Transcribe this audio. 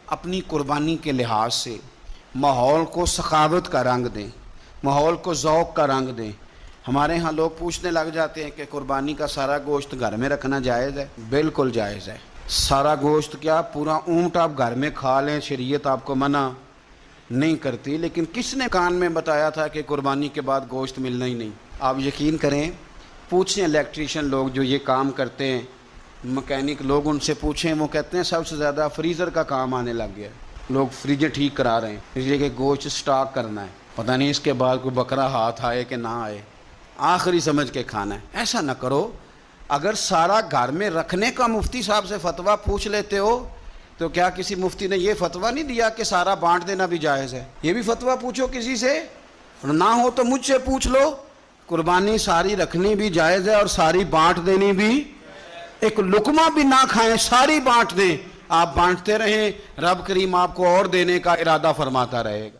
اپنی قربانی کے لحاظ سے ماحول کو سخاوت کا رنگ دیں، ماحول کو ذوق کا رنگ دیں۔ ہمارے ہاں لوگ پوچھنے لگ جاتے ہیں کہ قربانی کا سارا گوشت گھر میں رکھنا جائز ہے؟ بالکل جائز ہے۔ سارا گوشت کیا، پورا اونٹ آپ گھر میں کھا لیں، شریعت آپ کو منع نہیں کرتی، لیکن کس نے کان میں بتایا تھا کہ قربانی کے بعد گوشت ملنا ہی نہیں؟ آپ یقین کریں، پوچھیں الیکٹریشین لوگ جو یہ کام کرتے ہیں، مکینک لوگ، ان سے پوچھیں، وہ کہتے ہیں سب سے زیادہ فریزر کا کام آنے لگ گیا ہے، لوگ فریجیں ٹھیک کرا رہے ہیں اس لیے کہ گوشت سٹاک کرنا ہے، پتہ نہیں اس کے بعد کوئی بکرا ہاتھ آئے کہ نہ آئے، آخری سمجھ کے کھانا ہے۔ ایسا نہ کرو۔ اگر سارا گھر میں رکھنے کا مفتی صاحب سے فتویٰ پوچھ لیتے ہو تو کیا کسی مفتی نے یہ فتویٰ نہیں دیا کہ سارا بانٹ دینا بھی جائز ہے؟ یہ بھی فتویٰ پوچھو کسی سے، نہ ہو تو مجھ سے پوچھ لو۔ قربانی ساری رکھنی بھی جائز ہے اور ساری بانٹ دینی بھی، ایک لقمہ بھی نہ کھائیں، ساری بانٹ دیں، آپ بانٹتے رہیں، رب کریم آپ کو اور دینے کا ارادہ فرماتا رہے گا۔